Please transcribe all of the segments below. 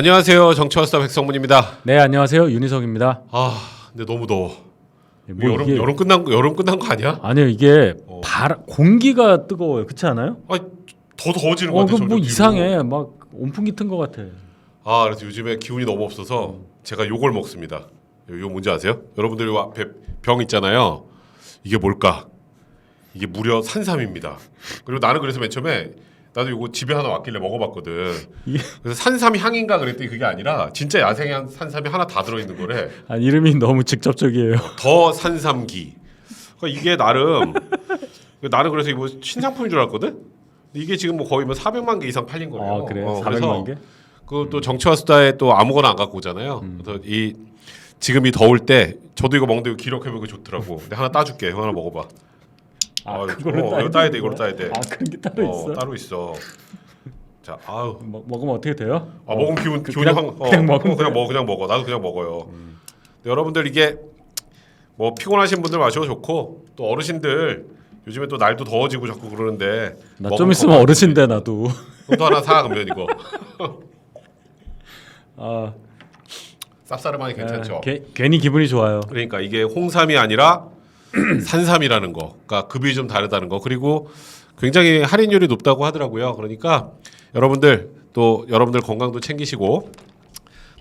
안녕하세요. 정치와스타 백성문입니다. 네, 안녕하세요. 윤희석입니다. 근데 너무 더워. 뭐 여름 이게- 여름 끝난 거 아니야? 아니요, 이게 어. 공기가 뜨거워요. 그렇지 않아요? 더 더워지는 것 같아. 그뭐 점점 이상해. 막 온풍기 튼 것 같아. 뒤로. 그래서 요즘에 기운이 너무 없어서 제가 요걸 먹습니다. 요 뭔지 아세요? 여러분들 요 앞에 병 있잖아요. 이게 뭘까? 이게 무려 산삼입니다. 그리고 나는 그래서 맨 처음에 나도 이거 집에 하나 왔길래 먹어봤거든. 이게- 그래서 산삼 향인가 그랬더니 그게 아니라 진짜 야생한 산삼이 하나 다 들어있는 거래. 아니, 이름이 너무 직접적이에요. 더 산삼기. 그러니까 이게 나름 그래서 이거 신상품인 줄 알았거든. 근데 이게 지금 뭐 거의 뭐 400만 개 이상 팔린 거래요. 아, 그래? 그래서 400만 개? 그또 정치와 수다에 또 아무거나 안 갖고 오잖아요. 그래서 지금 이 더울 때 저도 이거 먹는데 기록 회복이 좋더라고. 근데 하나 따줄게. 형 하나 먹어봐. 이거 따야 돼. 이걸로 따야 돼. 그런 게 따로 있어? 따로 있어. 자, 먹으면 어떻게 돼요? 먹으면 기분이 그냥 먹으면 그냥 먹어. 나도 그냥 먹어요. 근데 여러분들 이게 뭐 피곤하신 분들 마셔도 좋고 또 어르신들 요즘에 또 날도 더워지고 자꾸 그러는데 나 좀 있으면 어르신데 나도. 또 하나 사 그러면 이거 아, 쌉싸름하니 괜찮죠. 괜히 기분이 좋아요. 그러니까 이게 홍삼이 아니라 산삼이라는 거, 그러니까 급이 좀 다르다는 거. 그리고 굉장히 할인율이 높다고 하더라고요. 그러니까 여러분들 건강도 챙기시고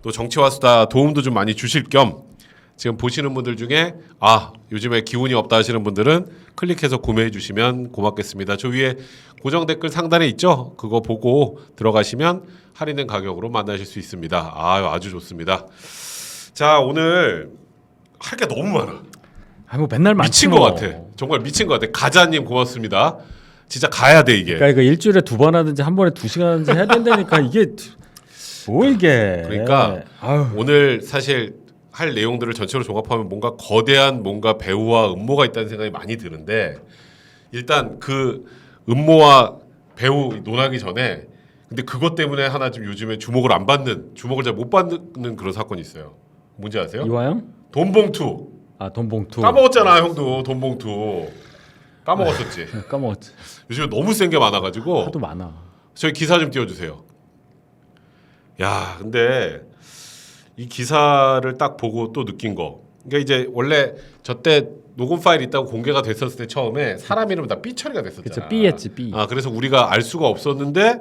또 정치와 수다 도움도 좀 많이 주실 겸 지금 보시는 분들 중에 요즘에 기운이 없다 하시는 분들은 클릭해서 구매해 주시면 고맙겠습니다. 저 위에 고정 댓글 상단에 있죠? 그거 보고 들어가시면 할인된 가격으로 만나실 수 있습니다. 아주 좋습니다. 자, 오늘 할 게 너무 많아. 뭐 맨날 미친 것 같아. 정말 미친 것 같아. 가자님 고맙습니다. 진짜 가야 돼 이게. 그러니까 이거 일주일에 2번 하든지 한 번에 2시간 하든지 해야 된다니까 이게 뭐 이게. 그러니까 아유. 오늘 사실 할 내용들을 전체로 종합하면 뭔가 거대한 뭔가 배우와 음모가 있다는 생각이 많이 드는데 일단 그 음모와 배우 논하기 전에 근데 그것 때문에 하나 좀 요즘에 주목을 잘 못 받는 그런 사건이 있어요. 뭔지 아세요? 이화영? 돈봉투. 돈봉투. 까먹었잖아 형도 돈봉투. 까먹었었지. 까먹었지. 요즘에 너무 센 게 많아가지고 하도 많아. 저희 기사 좀 띄워주세요. 야, 근데 이 기사를 딱 보고 또 느낀 거. 그러니까 이제 원래 저때 녹음 파일 있다고 공개가 됐었을 때 처음에 사람 이름은 다 B 처리가 됐었잖아. 그쵸, B였지, B. 그래서 우리가 알 수가 없었는데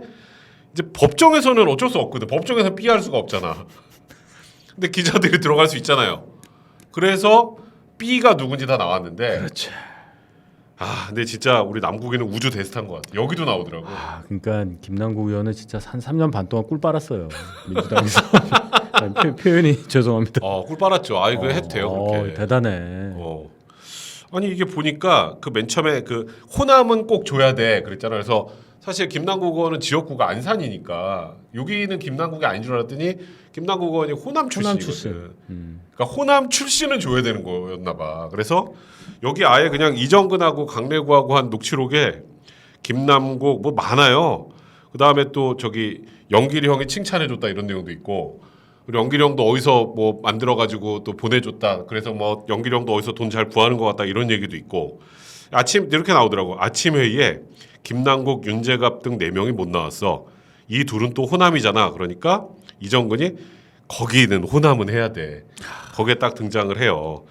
이제 법정에서는 어쩔 수 없거든. 법정에서 B 할 수가 없잖아. 근데 기자들이 들어갈 수 있잖아요. 그래서 B가 누군지 다 나왔는데. 그렇지. 근데 진짜 우리 남국이는 우주 대스타인 것 같아. 여기도 나오더라고. 그러니까 김남국 의원은 진짜 한 3년 반 동안 꿀 빨았어요. 민주당에서. 표현이 죄송합니다. 꿀 빨았죠. 이거 해도 돼요. 그렇게. 대단해. 아니 이게 보니까 그 맨 처음에 그 호남은 꼭 줘야 돼 그랬잖아. 그래서 사실 김남국 의원은 지역구가 안산이니까 여기는 김남국이 아닌 줄 알았더니 김남국 의원이 호남 출신이거든. 그러니까 호남 출신은 줘야 되는 거였나 봐. 그래서 여기 아예 그냥 이정근하고 강래구하고 한 녹취록에 김남국 뭐 많아요. 그 다음에 또 저기 영길이 형이 칭찬해줬다 이런 내용도 있고. 그리고 영길이 형도 어디서 뭐 만들어가지고 또 보내줬다. 그래서 뭐 영길이 형도 어디서 돈 잘 구하는 것 같다 이런 얘기도 있고. 아침 이렇게 나오더라고. 아침 회의에 김남국, 윤재갑 등 4명이 못 나왔어. 이 둘은 또 호남이잖아. 그러니까 이정근이 거기는 호남은 해야 돼. 거기에 딱 등장을 해요.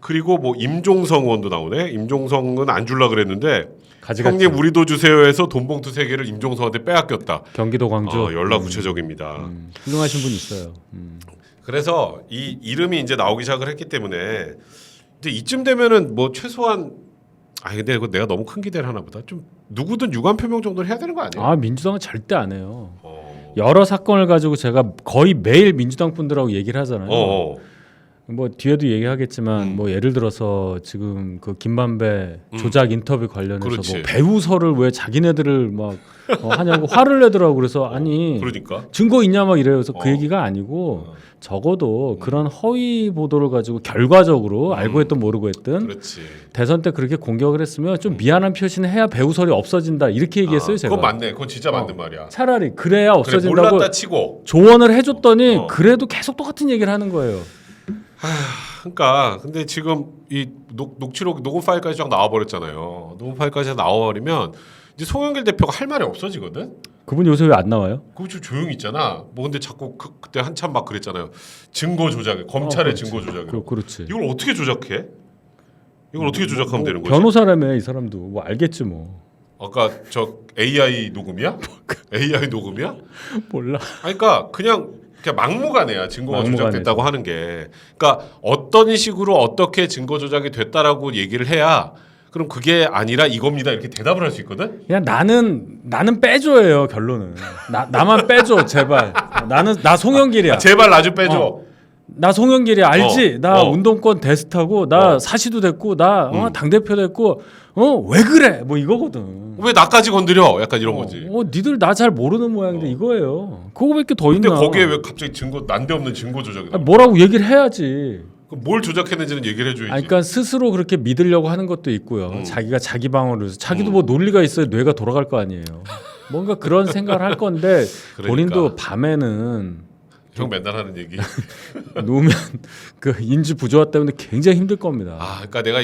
그리고 뭐 임종성 의원도 나오네. 임종성은 안 줄라 그랬는데 형님 우리도 주세요 해서 돈봉투 3개를 임종성한테 빼앗겼다. 경기도 광주. 연락 구체적입니다. 훌륭하신 분 있어요. 그래서 이 이름이 이제 나오기 시작을 했기 때문에 이제 이쯤 되면은 뭐 최소한 근데 이거 내가 너무 큰 기대를 하나 보다. 좀 누구든 유감 표명 정도는 해야 되는 거 아니에요? 민주당은 절대 안 해요. 여러 사건을 가지고 제가 거의 매일 민주당 분들하고 얘기를 하잖아요. 뭐 뒤에도 얘기하겠지만 뭐 예를 들어서 지금 그 김만배 조작 인터뷰 관련해서 그렇지. 뭐 배우설을 왜 자기네들을 막 하냐고 화를 내더라고. 그래서 아니 그러니까 증거 있냐 막 이래요. 그래서 그 얘기가 아니고 적어도 그런 허위 보도를 가지고 결과적으로 알고 했든 모르고 했든 그렇지. 대선 때 그렇게 공격을 했으면 좀 미안한 표시는 해야 배우설이 없어진다 이렇게 얘기했어요. 제가. 그건 맞네. 그건 진짜 맞는 말이야. 차라리 그래야 그래, 없어진다고 몰랐다 치고. 조언을 해줬더니 그래도 계속 똑같은 얘기를 하는 거예요. 그러니까 근데 지금 이 녹취록 녹음 파일까지 쫙 나와 버렸잖아요. 녹음 파일까지 나와 버리면 이제 송영길 대표가 할 말이 없어지거든. 그분 요새 왜 안 나와요? 그거 좀 조용히 있잖아. 뭐 근데 자꾸 그때 한참 막 그랬잖아요. 증거 조작에 검찰의 그렇지. 증거 조작에. 그렇지. 이걸 어떻게 조작해? 이걸 어떻게 조작하면 되는 거지? 변호사라며 이 사람도 뭐 알겠지 뭐. 아까 저 AI 녹음이야? AI 녹음이야? 몰라. 아니, 그러니까 그냥 막무가내야 증거가 막무가내죠. 조작됐다고 하는 게. 그러니까 어떤 식으로 어떻게 증거 조작이 됐다라고 얘기를 해야 그럼 그게 아니라 이겁니다 이렇게 대답을 할 수 있거든. 그냥 나는 빼줘예요 결론은. 나만 빼줘 제발. 나 송영길이야. 제발 나 좀 빼줘. 나 송영길이 알지? 나 어. 운동권 데스타고 나 사시도 됐고 나 당대표 됐고 왜 그래? 뭐 이거거든. 왜 나까지 건드려? 약간 이런 거지. 니들 나 잘 모르는 모양인데 이거예요. 그거밖에 더 근데 있나? 거기에 왜 갑자기 증거 난데없는 증거 조작이 나와? 뭐라고 얘기를 해야지. 그럼 뭘 조작했는지는 얘기를 해줘야지. 그러니까 스스로 그렇게 믿으려고 하는 것도 있고요. 자기가 자기 방어를 해서 자기도 뭐 논리가 있어야 뇌가 돌아갈 거 아니에요. 뭔가 그런 생각을 할 건데 그러니까. 본인도 밤에는 형 맨날 하는 얘기. 누우면 그 인지 부조화 때문에 굉장히 힘들 겁니다. 그러니까 내가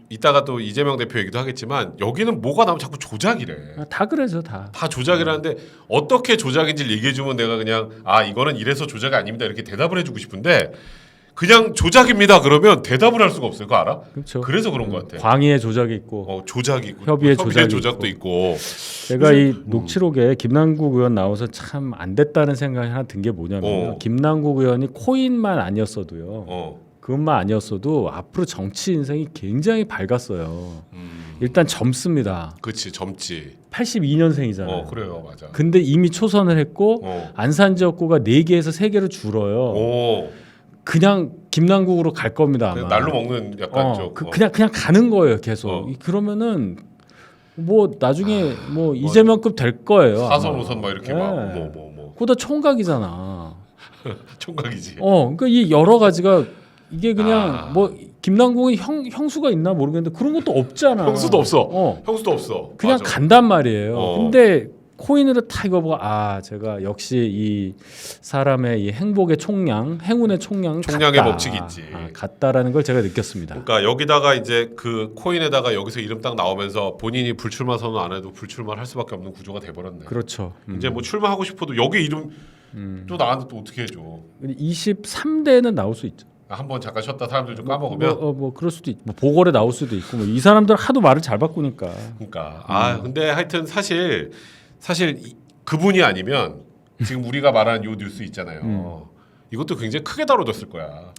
이따가 또 이재명 대표 얘기도 하겠지만 여기는 뭐가 나오면 자꾸 조작이래. 다 그래죠 다. 다 조작이라는데 어떻게 조작인지를 얘기해주면 내가 그냥 이거는 이래서 조작이 아닙니다 이렇게 대답을 해주고 싶은데 그냥 조작입니다 그러면 대답을 할 수가 없어요. 그거 알아? 그렇죠. 그래서 그런 것 같아. 광의의 조작이 있고 조작이 있고 협의의 조작이 조작도 있고. 제가 이 녹취록에 김남국 의원 나와서 참 안 됐다는 생각이 하나 든 게 뭐냐면 김남국 의원이 코인만 아니었어도요. 그것만 아니었어도 앞으로 정치 인생이 굉장히 밝았어요. 일단 젊습니다. 그렇지 젊지. 82년생이잖아요. 그래요 맞아. 근데 이미 초선을 했고 안산 지역구가 4개에서 3개로 줄어요. 그냥 김남국으로 갈 겁니다. 아마. 날로 먹는 약간 좀. 그냥 가는 거예요 계속. 그러면은 뭐 나중에 뭐 이재명급 될 거예요. 4선 5선 막 이렇게 막 뭐. 그보다 총각이잖아. 총각이지. 그러니까 이 여러 가지가 이게 그냥 뭐 김남국은 형수가 있나 모르겠는데 그런 것도 없잖아. 형수도 없어. 형수도 없어. 그냥 맞아. 간단 말이에요. 근데 코인으로 다 이거 보고 제가 역시 이 사람의 이 행복의 총량, 행운의 총량 총량의 법칙이 있지. 같다라는 걸 제가 느꼈습니다. 그러니까 여기다가 이제 그 코인에다가 여기서 이름 딱 나오면서 본인이 불출마 선언 안 해도 불출마를 할 수밖에 없는 구조가 돼버렸네. 그렇죠. 이제 뭐 출마하고 싶어도 여기 이름 또 나한테 또 어떻게 해줘? 23대는 나올 수 있죠. 한번 잠깐 쉬었다 사람들 좀 까먹으면. 뭐 그럴 수도 있고, 뭐 보궐에 나올 수도 있고, 뭐 이 사람들 하도 말을 잘 바꾸니까. 그러니까 근데 하여튼 사실 그분이 아니면 지금 우리가 말하는 요 뉴스 있잖아요. 이것도 굉장히 크게 다뤄졌을 거야.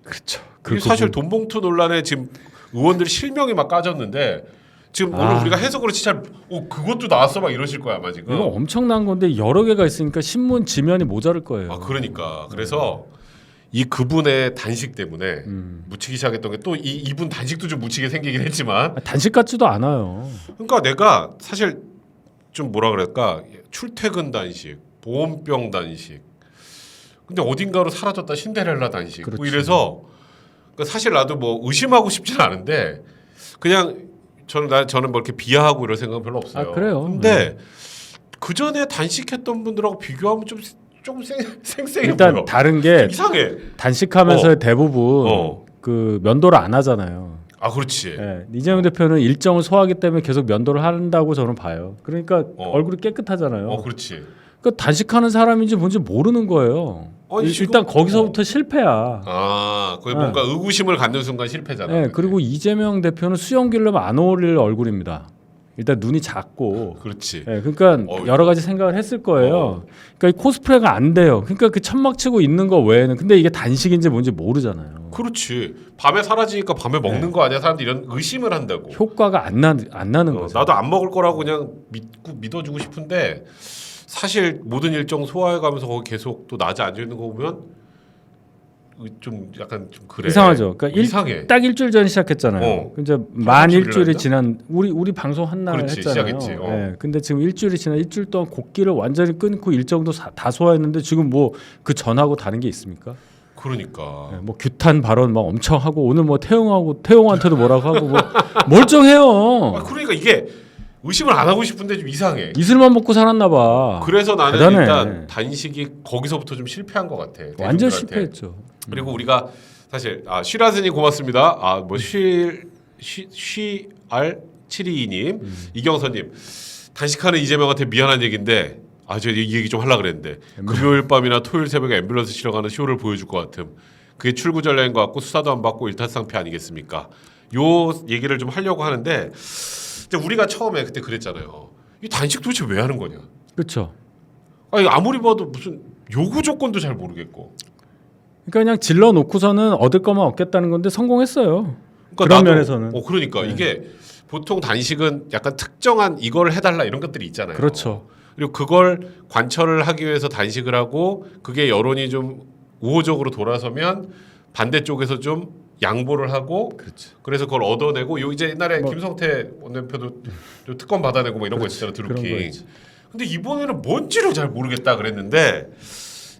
그렇죠. 그리고 사실 돈봉투 논란에 지금 의원들이 실명이 막 까졌는데 지금 오늘 우리가 해석으로 진짜 그것도 나왔어 막 이러실 거야 아마 지금. 이거 엄청난 건데 여러 개가 있으니까 신문 지면이 모자랄 거예요. 그러니까 그래서 이 그분의 단식 때문에 묻히기 시작했던 게 또 이분 단식도 좀 묻히게 생기긴 했지만 단식 같지도 않아요. 그러니까 내가 사실 좀 뭐라 그럴까 출퇴근 단식, 보온병 단식, 근데 어딘가로 사라졌다 신데렐라 단식, 뭐 이래서 그러니까 사실 나도 뭐 의심하고 싶진 않은데 그냥 저는 뭐 이렇게 비하하고 이런 생각은 별로 없어요. 그래요. 근데 그 전에 단식했던 분들하고 비교하면 조금 생생해 일단 보여. 다른 게 이상해. 단식하면서 대부분 그 면도를 안 하잖아요. 그렇지. 이재명 대표는 일정을 소화하기 때문에 계속 면도를 한다고 저는 봐요. 그러니까 얼굴이 깨끗하잖아요. 그렇지. 그러니까 단식하는 사람인지 뭔지 모르는 거예요. 일단 거기서부터 실패야. 거기 뭔가 의구심을 갖는 순간 실패잖아. 그리고 이재명 대표는 수염 기르면 안 어울릴 얼굴입니다. 일단 눈이 작고. 그렇지. 그러니까 여러 가지 생각을 했을 거예요. 그러니까 이 코스프레가 안 돼요. 그러니까 그 천막 치고 있는 거 외에는. 근데 이게 단식인지 뭔지 모르잖아요. 그렇지. 밤에 사라지니까 밤에 먹는 거 아니야? 사람들이 이런 의심을 한다고. 효과가 안 나는 거죠. 나도 안 먹을 거라고 그냥 믿어주고 싶은데 사실 모든 일정 소화해가면서 거기 계속 또 낮에 앉아 있는 거 보면 좀 약간 좀 그래. 이상하죠. 그러니까 이상해. 딱 일주일 전에 시작했잖아요. 이제 만 일주일이 지난 우리 방송 한 날 그렇지, 했잖아요. 시작했지. 근데 지금 일주일이 지난 일주일 동안 곡기를 완전히 끊고 일정도 다 소화했는데 지금 뭐 그 전하고 다른 게 있습니까? 그러니까. 뭐 규탄 발언 막 엄청 하고 오늘 뭐 태용한테도 뭐라고 하고 뭐 멀쩡해요. 그러니까 이게 의심을 안 하고 싶은데 좀 이상해. 이슬만 먹고 살았나 봐. 그래서 나는 대단해. 일단 단식이 거기서부터 좀 실패한 것 같아. 완전 대중들한테. 실패했죠. 그리고 우리가 사실 쉬라즈님 고맙습니다. 쉬R722님, 이경선님 단식하는 이재명한테 미안한 얘기인데 제가 이 얘기 좀 하려고 그랬는데 금요일 밤이나 토요일 새벽에 앰뷸런스 실어가는 쇼를 보여줄 것 같음. 그게 출구 전략인 것 같고 수사도 안 받고 일타쌍피 아니겠습니까? 요 얘기를 좀 하려고 하는데 이제 우리가 처음에 그때 그랬잖아요. 이 단식 도대체 왜 하는 거냐? 그렇죠. 아니 아무리 봐도 무슨 요구 조건도 잘 모르겠고. 그러니까 그냥 질러 놓고서는 얻을 것만 얻겠다는 건데 성공했어요. 그러니까 그런 면에서는. 그러니까 네. 이게 보통 단식은 약간 특정한 이걸 해달라 이런 것들이 있잖아요. 그렇죠. 그리고 그걸 관철을 하기 위해서 단식을 하고 그게 여론이 좀 우호적으로 돌아서면 반대쪽에서 좀 양보를 하고 그렇죠. 그래서 그걸 얻어내고 요 이제 옛날에 뭐- 김성태 원내대표도 좀 특검 받아내고 뭐 이런 거 있었잖아요. 그런 거 드루킹. 있지. 근데 이번에는 뭔지를 잘 모르겠다 그랬는데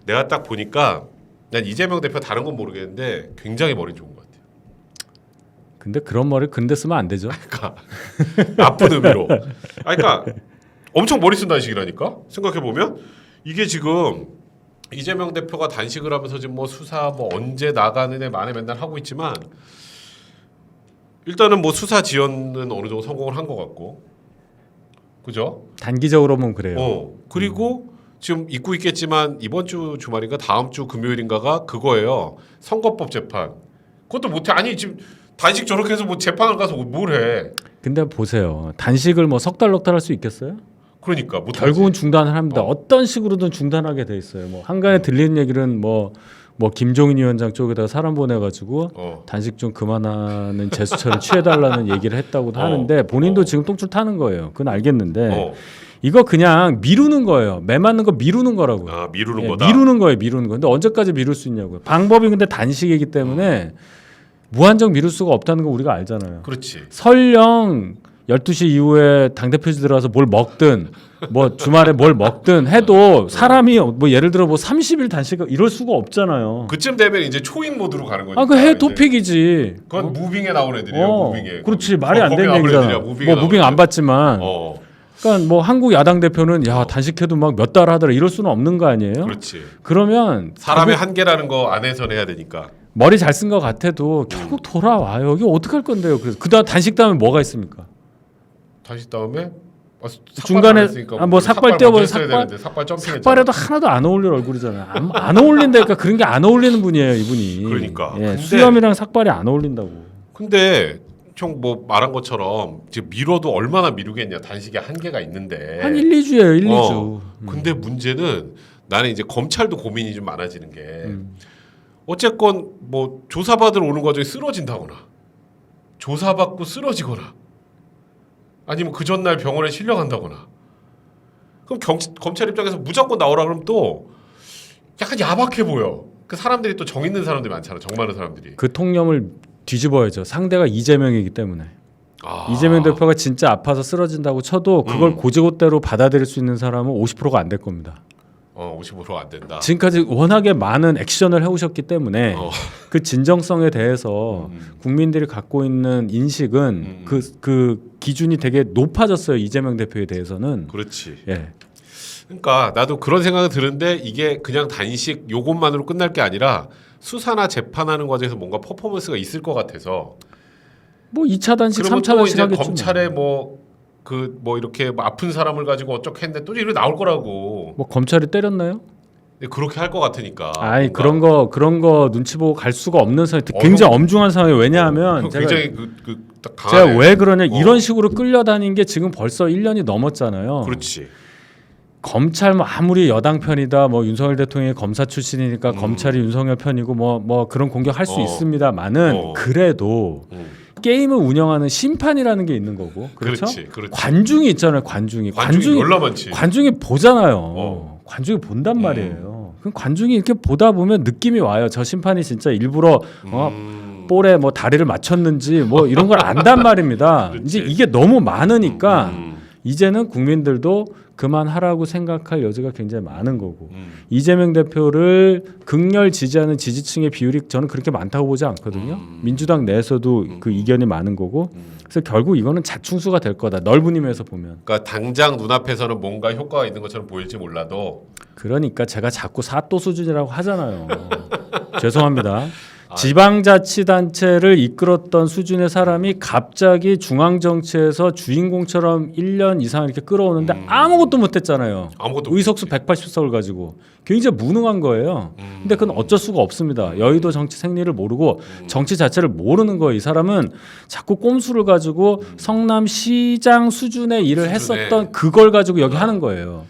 내가 딱 보니까 난 이재명 대표 다른 건 모르겠는데 굉장히 머리 좋은 것 같아요. 근데 그런 머리를 근데 쓰면 안 되죠. 그러니까 나쁜 의미로. 그러니까 엄청 머리 쓴 단식이라니까. 생각해 보면 이게 지금 이재명 대표가 단식을 하면서 지금 뭐 수사 뭐 언제 나가는 애 만에 맨날 하고 있지만 일단은 뭐 수사 지연은 어느 정도 성공을 한 것 같고, 그죠? 단기적으로 보면 그래요. 그리고 지금 잊고 있겠지만 이번 주 주말인가 다음 주 금요일인가가 그거예요. 선거법 재판. 그것도 못해. 아니 지금 단식 저렇게 해서 뭐 재판을 가서 뭘 해? 근데 보세요. 단식을 뭐 석 달 넉 달 할 수 있겠어요? 그러니까 못 결국은 중단을 합니다. 어떤 식으로든 중단하게 돼 있어요. 뭐 한간에 들리는 얘기는 뭐 김종인 위원장 쪽에다가 사람 보내가지고 단식 좀 그만하는 제스처를 취해달라는 얘기를 했다고도 하는데 본인도 지금 똥줄 타는 거예요. 그건 알겠는데 이거 그냥 미루는 거예요. 매 맞는 거 미루는 거라고요. 아 미루는 예, 거다. 미루는 거예요. 미루는 거. 근데 언제까지 미룰 수 있냐고요. 방법이 근데 단식이기 때문에 무한정 미룰 수가 없다는 거 우리가 알잖아요. 그렇지. 설령 12시 이후에 당대표실 들어가서 뭘 먹든 뭐 주말에 뭘 먹든 해도 사람이 뭐 예를 들어 뭐 30일 단식 이럴 수가 없잖아요. 그쯤 되면 이제 초인 모드로 가는 거니까. 그 해 이제. 토픽이지. 그건 무빙에 나온 애들이에요. 무빙에. 그렇지 말이 안 거기 되는 나온 얘기잖아. 애들이야, 무빙에 뭐 무빙 나온 안 받지만. 애들. 그러니까 뭐 한국 야당 대표는 야 단식해도 막 몇 달 하더라 이럴 수는 없는 거 아니에요? 그렇지. 그러면 사람의 한계라는 거 안에서는 해야 되니까. 머리 잘 쓴 것 같아도 결국 돌아와요. 이게 어떻게 할 건데요? 그래서 그다음 단식 다음에 뭐가 있습니까? 다시 다음에 중간에 뭐 삭발 떼어버려 삭발 점핑했잖아. 삭발에도 하나도 안 어울릴 얼굴이잖아요. 안 어울린다니까 그런 게 안 어울리는 분이에요, 이분이. 그러니까. 예, 근데- 수염이랑 삭발이 안 어울린다고. 근데 형 뭐 말한 것처럼 지금 미뤄도 얼마나 미루겠냐. 단식의 한계가 있는데. 한 1, 2주예요, 1, 2주. 근데 문제는 나는 이제 검찰도 고민이 좀 많아지는 게 어쨌건 뭐 조사받으러 오는 과정에 쓰러진다거나 조사받고 쓰러지거나 아니면 그 전날 병원에 실려간다거나 그럼 검찰 입장에서 무조건 나오라 그러면 또 약간 야박해 보여. 그 사람들이 또 정 있는 사람들이 많잖아. 정 많은 사람들이. 그 통념을 뒤집어야죠. 상대가 이재명이기 때문에. 이재명 대표가 진짜 아파서 쓰러진다고 쳐도 그걸 고지고대로 받아들일 수 있는 사람은 50%가 안 될 겁니다. 50%가 안 된다. 지금까지 워낙에 많은 액션을 해오셨기 때문에 그 진정성에 대해서 국민들이 갖고 있는 인식은 그 기준이 되게 높아졌어요. 이재명 대표에 대해서는. 그렇지. 예. 그러니까 나도 그런 생각이 드는데 이게 그냥 단식 요것만으로 끝날 게 아니라 수사나 재판하는 과정에서 뭔가 퍼포먼스가 있을 것 같아서 뭐 2차 단식, 그러면 3차 또 단식 이제 하겠죠. 검찰에 뭐 이렇게 뭐 아픈 사람을 가지고 어쩌게 했는데 또 이렇게 나올 거라고. 뭐 검찰이 때렸나요? 근데 그렇게 할 것 같으니까. 아이 뭔가 그런 거 눈치 보고 갈 수가 없는 상황. 굉장히 엄중한 상황이에요. 왜냐하면 형 제가 굉장히 딱 강하네. 제가 왜 그러냐 이런 식으로 끌려다닌 게 지금 벌써 1년이 넘었잖아요. 그렇지. 검찰 뭐 아무리 여당 편이다 뭐 윤석열 대통령이 검사 출신이니까 검찰이 윤석열 편이고 뭐 그런 공격할 수 있습니다만은 그래도 게임을 운영하는 심판이라는 게 있는 거고 그렇죠? 그렇지. 관중이 있잖아요. 관중이 얼마 많지. 관중이 보잖아요. 관중이 본단 말이에요. 그럼 관중이 이렇게 보다 보면 느낌이 와요. 저 심판이 진짜 일부러 볼에 뭐 다리를 맞췄는지 뭐 이런 걸 안단 말입니다. 이제 이게 너무 많으니까 이제는 국민들도 그만하라고 생각할 여지가 굉장히 많은 거고 이재명 대표를 극렬 지지하는 지지층의 비율이 저는 그렇게 많다고 보지 않거든요. 민주당 내에서도 그 이견이 많은 거고 그래서 결국 이거는 자충수가 될 거다. 넓은 의미에서 보면. 그러니까 당장 눈앞에서는 뭔가 효과가 있는 것처럼 보일지 몰라도 그러니까 제가 자꾸 사또 수준이라고 하잖아요. 죄송합니다. 지방자치단체를 이끌었던 수준의 사람이 갑자기 중앙정치에서 주인공처럼 1년 이상 이렇게 끌어오는데 아무것도 못했잖아요. 아무것도 의석수 180석을 가지고 굉장히 무능한 거예요. 근데 그건 어쩔 수가 없습니다. 여의도 정치 생리를 모르고 정치 자체를 모르는 거예요. 이 사람은 자꾸 꼼수를 가지고 성남시장 수준의 일을 수준의. 했었던 그걸 가지고 여기 하는 거예요.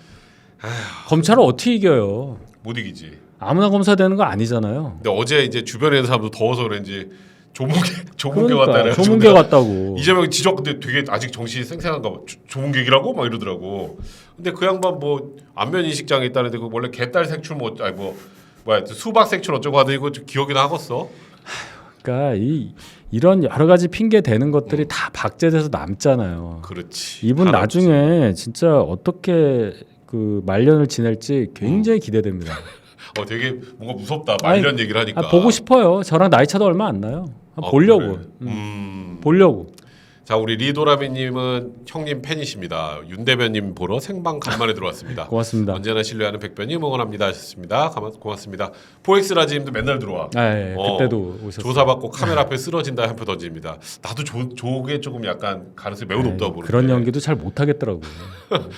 검찰을 어떻게 이겨요? 못 이기지. 아무나 검사 되는 거 아니잖아요. 근데 어제 이제 주변에 있는 사람도 더워서 그런지 조문계 그러니까 왔다네. 조문계 같다고. 이재명이 지적 근데 되게 아직 정신이 생생한가 봐. 조문객이라고 막 이러더라고. 근데 그 양반 뭐 안면 인식장애 있다는데 그 원래 개딸 색출 뭐 아니 뭐 뭐야 수박 색출 어쩌고 하더니 이거 기억이나 하겠어. 그러니까 이런 여러 가지 핑계 대는 것들이 다 박제돼서 남잖아요. 그렇지. 이분 다 나중에 진짜 어떻게 그 말년을 지낼지 굉장히 기대됩니다. 되게 뭔가 무섭다. 말년 얘기를 하니까. 보고 싶어요. 저랑 나이 차도 얼마 안 나요. 보려고. 그래. 보려고. 자, 우리 리도라미님은 형님 팬이십니다. 윤 대변님 보러 생방 간만에 들어왔습니다. 고맙습니다. 언제나 신뢰하는 백변님 응원합니다 하셨습니다. 고맙습니다. 포엑스 라지님도 맨날 들어와. 예, 그때도 오셨어요. 조사받고 카메라 앞에 쓰러진다 한 표 던집니다. 나도 조게 조금 약간 가능성이 매우 높다고 보는데. 그런 연기도 잘 못하겠더라고요.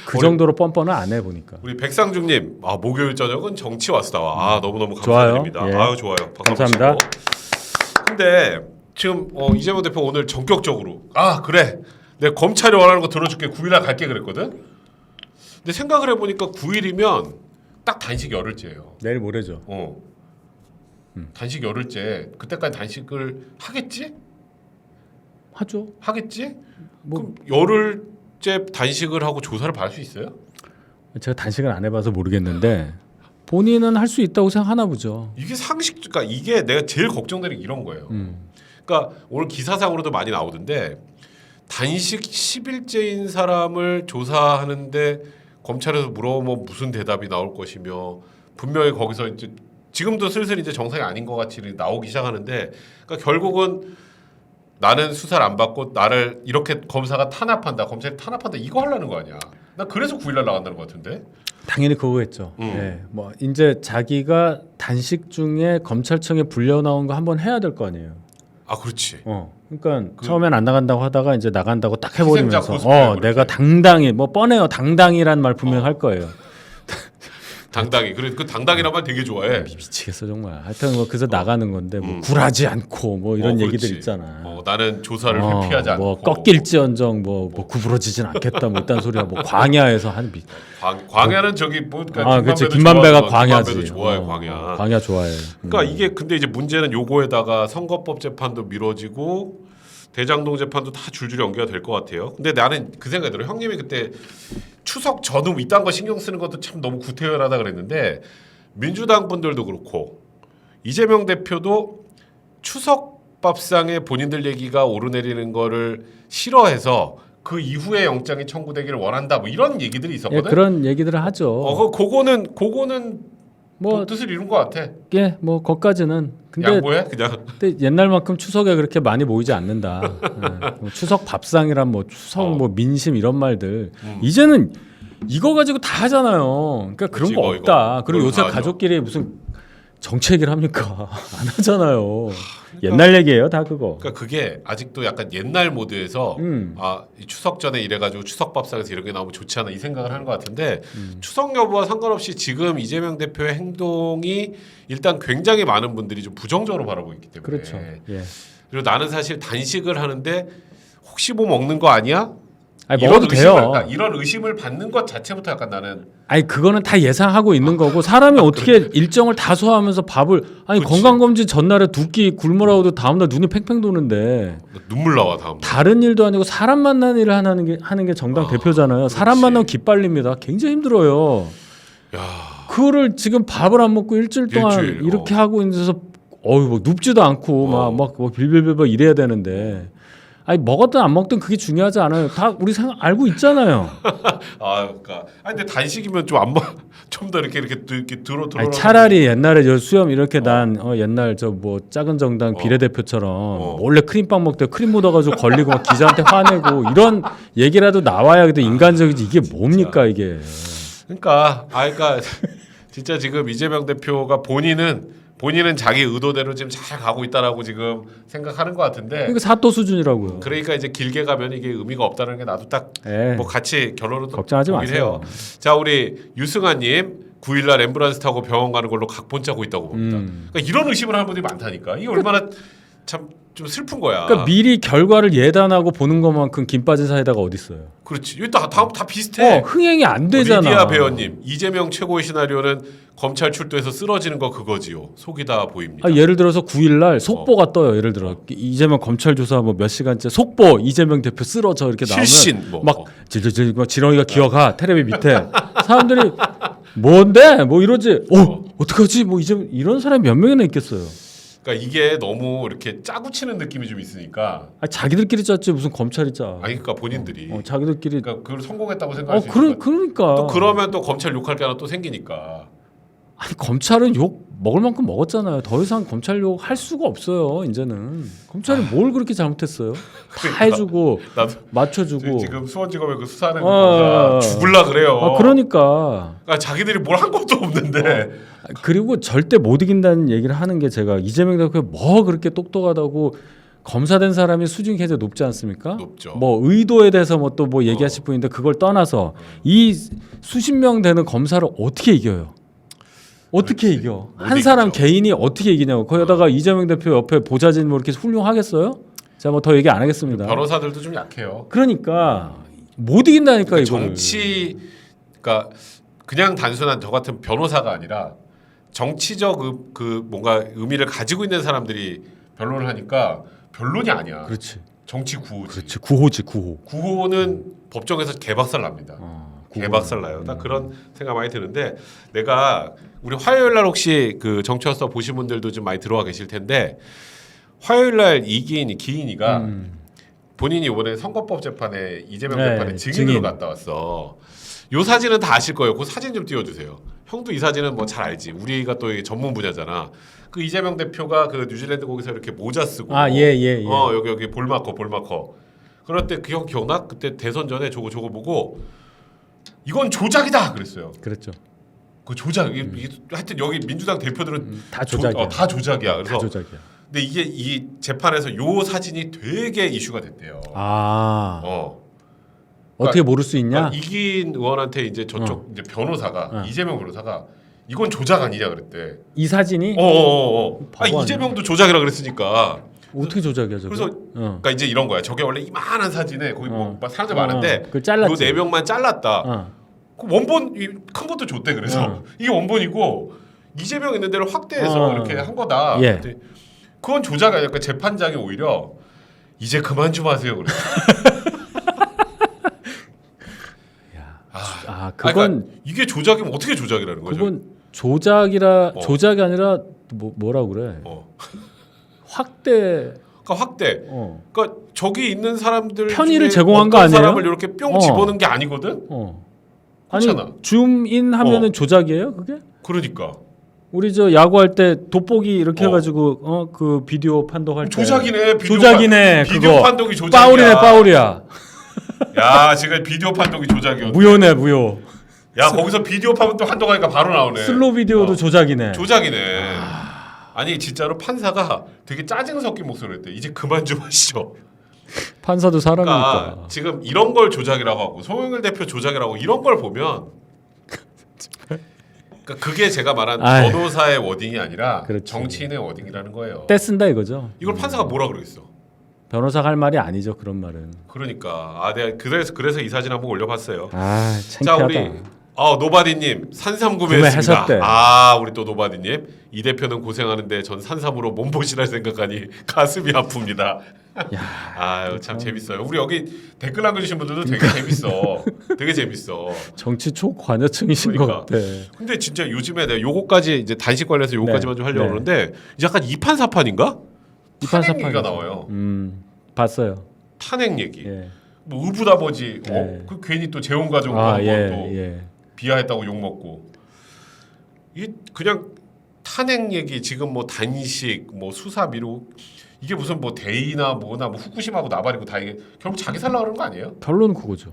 그 정도로 뻔뻔은 안 해보니까. 우리 백상중님, 목요일 저녁은 정치 와스다와 너무너무 감사드립니다. 좋아요. 예. 아유 좋아요. 박수 감사합니다. 치고. 근데 지금 이재명 대표 오늘 전격적으로 그래 내가 검찰이 원하는 거 들어줄게 9일날 갈게 그랬거든. 근데 생각을 해보니까 9일이면 딱 단식 열흘째예요. 내일 모레죠. 단식 열흘째 그때까지 단식을 하겠지? 하죠. 하겠지? 뭐- 그럼 열흘째 단식을 하고 조사를 받을 수 있어요? 제가 단식을 안 해봐서 모르겠는데 본인은 할 수 있다고 생각하나 보죠. 이게 그러니까 이게 내가 제일 걱정되는 게 이런 거예요. 그러니까 오늘 기사상으로도 많이 나오던데 단식 10일째인 사람을 조사하는데 검찰에서 물어보면 무슨 대답이 나올 것이며 분명히 거기서 이제 지금도 슬슬 이제 정상이 아닌 것 같이 나오기 시작하는데 그러니까 결국은 나는 수사를 안 받고 나를 이렇게 검사가 탄압한다, 검찰이 탄압한다 이거 하려는 거 아니야? 나 그래서 9일날 나간다는 것 같은데. 당연히 그거겠죠. 예. 뭐 이제 자기가 단식 중에 검찰청에 불려 나온 거 한번 해야 될 거 아니에요. 그렇지. 그러니까 처음엔 안 나간다고 하다가 이제 나간다고 딱 해버리면서 희생자 코스프레 내가 당당히 뭐 뻔해요. 당당이란 말 분명 할 거예요. 당당히 그래 그 당당이란 말 되게 좋아해. 미치겠어 정말. 하여튼 뭐 그래서 나가는 건데 뭐 굴하지 않고 뭐 이런 그렇지. 얘기들 있잖아. 나는 조사를 회피하지 않고 뭐 꺾일지언정 뭐 구부러지진 않겠다 뭐 이딴 소리야. 뭐 광야에서 한 광야는 저기 뭐 그렇지 김만배가 광야지. 김만배도 좋아해 광야. 광야 좋아해. 그러니까 이게 근데 이제 문제는 요거에다가 선거법 재판도 미뤄지고 대장동 재판도 다 줄줄이 연기가 될 것 같아요. 근데 나는 그 생각이 들어. 형님이 그때 추석 전후 이딴 거 신경 쓰는 것도 참 너무 구태연하다 그랬는데 민주당 분들도 그렇고 이재명 대표도 추석 밥상에 본인들 얘기가 오르내리는 거를 싫어해서 그 이후에 영장이 청구되기를 원한다 뭐 이런 얘기들이 있었거든. 그런 얘기들을 하죠. 그거는 뭐 뜻을 이룬 것 같아. 뭐 거기까지는. 근데 양보해 그냥. 근데 옛날만큼 추석에 그렇게 많이 모이지 않는다. 뭐 추석 밥상이란 뭐 추석 뭐 민심 이런 말들 이제는 이거 가지고 다 하잖아요. 그러니까 그런 그치, 거 이거, 없다. 이거. 그리고 요새 다 하죠. 가족끼리 무슨 정치 얘기를 합니까? 안 하잖아요. 옛날 얘기예요, 다 그거. 그러니까 그게 아직도 약간 옛날 모드에서 이 추석 전에 이래가지고 추석 밥상에서 이런 게 나오면 좋지 않아 이 생각을 하는 것 같은데 추석 여부와 상관없이 지금 이재명 대표의 행동이 일단 굉장히 많은 분들이 좀 부정적으로 바라보고 있기 때문에 그렇죠. 예. 그리고 나는 사실 단식을 하는데 혹시 뭐 먹는 거 아니야? 아니, 먹어도 돼요. 그러니까 이런 의심을 받는 것 자체부터 약간 나는 아니 그거는 다 예상하고 있는 거고 사람이 어떻게 일정을 다 소화하면서 밥을 그치. 건강검진 전날에 두 끼 굶으라고도 다음날 눈이 팽팽 도는데 눈물 나와 다음. 다른 일도 아니고 사람 만나는 일을 하는 게 정당 대표잖아요. 사람 그렇지. 만나면 기빨립니다. 굉장히 힘들어요. 야, 그거를 지금 밥을 안 먹고 일주일 동안 일주일, 이렇게 하고 있어서 뭐 눕지도 않고 막 빌빌빌 이래야 되는데 아니 먹었든 안 먹든 그게 중요하지 않아요. 다 우리 알고 있잖아요. 그러니까 근데 단식이면 좀 안 먹, 좀 더 이렇게 들어. 아니, 차라리 옛날에 저 수염 이렇게 난 옛날 저 뭐 작은 정당 비례대표처럼 몰래 크림빵 먹다 크림 묻어가지고 걸리고 막 기자한테 화내고 이런 얘기라도 나와야 그래도 인간적이지 이게 뭡니까 이게. 그러니까 진짜 지금 이재명 대표가 본인은 본인은 자기 의도대로 지금 잘 가고 있다라고 지금 생각하는 것 같은데. 그러니까 사또 수준이라고요. 그러니까 이제 길게 가면 이게 의미가 없다는 게 나도 딱 뭐 같이 결론을 걱정하지 보긴 마세요. 해요. 자, 우리 유승아님 9일날 앰뷸런스 타고 병원 가는 걸로 각본 짜고 있다고 봅니다. 그러니까 이런 의심을 하는 분들이 많다니까. 이게 얼마나 참 좀 슬픈 거야. 그러니까 미리 결과를 예단하고 보는 것만큼 김 빠진 사이다가 어디 있어요? 그렇지. 이거 다 비슷해. 흥행이 안 되잖아. 리디아 배우님, 이재명 최고의 시나리오는 검찰 출두해서 쓰러지는 거 그거지요. 속이다 보입니다. 예를 들어서 9일날 속보가 떠요. 예를 들어 이재명 검찰 조사 뭐 몇 시간째 속보 이재명 대표 쓰러져 이렇게 나오면 실신 뭐. 막 질질질 막 지렁이가 기어가 테레비 밑에 사람들이 뭔데 뭐 이러지. 어떡하지? 뭐 이제 이런 사람이 몇 명이나 있겠어요. 그러니까 이게 너무 이렇게 짜고 치는 느낌이 좀 있으니까. 자기들끼리 짰지 무슨 검찰이 짜. 아니 그러니까 본인들이. 자기들끼리. 그러니까 그걸 성공했다고 생각할 수 있을 것 같아. 그러니까. 또 그러면 또 검찰 욕할 게 하나 또 생기니까. 아니 검찰은 욕 먹을 만큼 먹었잖아요. 더 이상 검찰 욕 할 수가 없어요. 이제는 검찰이 뭘 그렇게 잘못했어요? 다 그러니까. 해주고 나도 맞춰주고. 지금 수원지검에 그 수사하는 검사 죽을라 그래요. 그러니까. 자기들이 뭘 한 것도 없는데. 그리고 절대 못 이긴다는 얘기를 하는 게 제가 이재명 대표 뭐 그렇게 똑똑하다고 검사된 사람이 수준이 굉장히 높지 않습니까? 높죠. 뭐 의도에 대해서 뭐 또 뭐 얘기하실 분인데 그걸 떠나서 이 수십 명 되는 검사를 어떻게 이겨요? 어떻게 그렇지. 이겨? 못 한 사람 이기죠. 개인이 어떻게 이기냐고. 거기다가 이재명 대표 옆에 보좌진 뭐 이렇게 훌륭하겠어요? 제가 뭐 더 얘기 안 하겠습니다. 변호사들도 좀 약해요. 그러니까 못 이긴다니까 그러니까 이거를. 정치, 그러니까 그냥 단순한 저 같은 변호사가 아니라 정치적 그 뭔가 의미를 가지고 있는 사람들이 변론을 하니까 변론이 아니야. 그렇지. 정치 구호지. 그렇지. 구호지 구호. 구호는 법정에서 개박살 납니다. 개박살 나요. 딱 그런 생각 많이 드는데 내가 우리 화요일 날 혹시 그 정치화서 보신 분들도 좀 많이 들어와 계실 텐데 화요일 날 기인이가 본인이 이번에 선거법 재판에 이재명 재판에 증인으로 증인. 갔다 왔어. 요 사진은 다 아실 거예요. 그 사진 좀 띄워주세요. 형도 이 사진은 뭐 잘 알지. 우리가 또 이게 전문 분야잖아. 그 이재명 대표가 그 뉴질랜드 거기서 이렇게 모자 쓰고 예. 여기 볼마커. 그럴 때 그 형 기억나? 그때 대선 전에 저거 보고 이건 조작이다 그랬어요. 그렇죠. 그 조작. 하여튼 여기 민주당 대표들은 다 조작이야. 다 조작이야. 그래서 다 조작이야. 근데 이게 이 재판에서 요 사진이 되게 이슈가 됐대요. 어떻게 모를 수 있냐? 그러니까 이긴 의원한테 이제 저쪽 이제 변호사가 이재명 변호사가 이건 조작 아니냐 그랬대. 이 사진이 바보 이재명도 조작이라 그랬으니까. 어떻게 조작이야 저게? 그래서 그러니까 이제 이런 거야. 저게 원래 이만한 사진에 거기 뭐 사람들 많은데 그걸 잘랐지. 요 네 명만 잘랐다. 그 원본 큰 것도 줬대. 그래서 이게 원본이고 이재명 있는 데를 확대해서 이렇게 한 거다. 예. 그건 조작 아니야. 그러니까 재판장이 오히려 이제 그만 좀 하세요. 그래. 그건 그러니까 이게 조작이면 어떻게 조작이라는 거죠? 그건 조작이 아니라 뭐라 그래? 확대. 그러니까 확대. 그러니까 저기 있는 사람들 편의를 중에 제공한 거 어떤 아니에요? 사람을 이렇게 뿅 집어넣은 게 아니거든. 아니 그렇잖아. 줌인 하면은 조작이에요, 그게? 그러니까. 우리 저 야구할 때 돋보기 이렇게 해가지고 그 비디오 판독할 때 조작이네. 비디오 판독이 조작이야. 파울이야. 야, 지금 비디오 판독이 조작이었네. 무효. 야, 거기서 비디오 판독하니까 바로 나오네. 슬로우 비디오도 조작이네. 조작이네. 아니 진짜로 판사가 되게 짜증 섞인 목소리를 했대. 이제 그만 좀 하시죠. 판사도 사람이니까. 그러니까 지금 이런 걸 조작이라고 하고 송영길 대표 조작이라고 이런 걸 보면 그러니까 그게 제가 말한 변호사의 워딩이 아니라 그렇지. 정치인의 워딩이라는 거예요. 떼쓴다 이거죠. 이걸 판사가 뭐라 그러겠어? 변호사가 할 말이 아니죠 그런 말은. 그러니까 내가 그래서 이 사진 한번 올려봤어요. 창피하다. 자 우리 노바디님 산삼 구매했습니다. 구매하셨대. 우리 또 노바디님 이 대표는 고생하는데 전 산삼으로 몸보신할 생각하니 가슴이 아픕니다. 아유 참 재밌어요. 우리 여기 댓글 남겨주신 분들도 되게 재밌어. 되게 재밌어. 정치 초관여층이신 것 같아. 근데 진짜 요즘에 내가 요거까지 이제 단식 관련해서 요거까지만 좀 하려고 그러는데 약간 2판 4판인가? 탄핵 얘기가 나와요. 봤어요. 탄핵 얘기. 예. 뭐 의붓아버지 예. 괜히 또 재혼 가족 한번 또 예. 비하했다고 욕 먹고 이 그냥 탄핵 얘기 지금 뭐 단식 뭐 수사 미루 이게 무슨 뭐 대이나 뭐나 뭐 후쿠시마하고 나발이고 다 이게 결국 자기 살라 그러는 거 아니에요? 결론은 그거죠.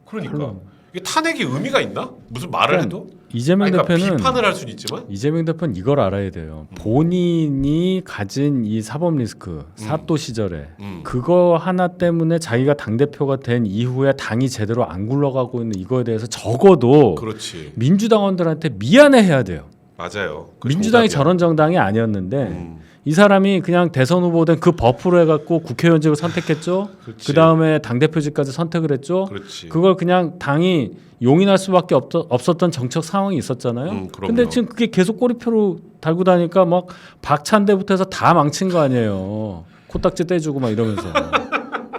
그러니까 결론. 이게 탄핵이 의미가 있나? 무슨 말을 그러니까 해도? 이재명 아니, 그러니까 대표는 비판을 할 수는 있지만 이재명 대표는 이걸 알아야 돼요. 본인이 가진 이 사법 리스크 사또 시절에 그거 하나 때문에 자기가 당 대표가 된 이후에 당이 제대로 안 굴러가고 있는 이거에 대해서 적어도 그렇지. 민주당원들한테 미안해해야 돼요. 맞아요. 그 민주당이 정답이야. 저런 정당이 아니었는데 이 사람이 그냥 대선 후보된 그 버프로 해갖고 국회의원직을 선택했죠. 그렇지. 그 다음에 당 대표직까지 선택을 했죠. 그렇지. 그걸 그냥 당이 용인할 수밖에 없었던 정책 상황이 있었잖아요. 그럼요. 근데 지금 그게 계속 꼬리표로 달고 다니까 막 박찬대부터 해서 다 망친 거 아니에요. 코딱지 떼주고 막 이러면서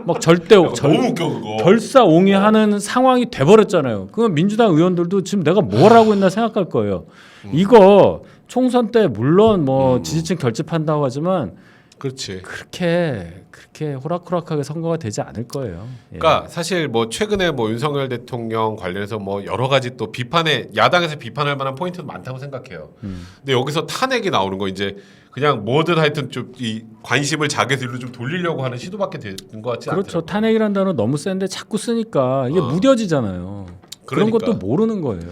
막 절대 너무 웃겨 그거. 결사옹위하는 상황이 돼버렸잖아요. 그럼 민주당 의원들도 지금 내가 뭘 하고 있나 생각할 거예요. 이거 총선 때 물론 뭐 지지층 결집한다고 하지만 그렇지. 그렇게 호락호락하게 선거가 되지 않을 거예요. 예. 그러니까 사실 뭐 최근에 뭐 윤석열 대통령 관련해서 뭐 여러 가지 또 비판에 야당에서 비판할 만한 포인트도 많다고 생각해요. 근데 여기서 탄핵이 나오는 거 이제 그냥 뭐든 하여튼 좀 이 관심을 자기들로 좀 돌리려고 하는 시도밖에 되는 것 같지 않아요. 그렇죠. 탄핵이란 단어 너무 센데 자꾸 쓰니까 이게 무뎌지잖아요. 그런 그러니까. 것도 모르는 거예요.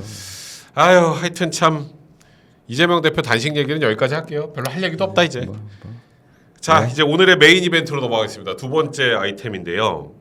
아유 하여튼 참 이재명 대표 단식 얘기는 여기까지 할게요. 별로 할 얘기도 없다 이제. 자 이제 오늘의 메인 이벤트로 넘어가겠습니다. 두 번째 아이템인데요.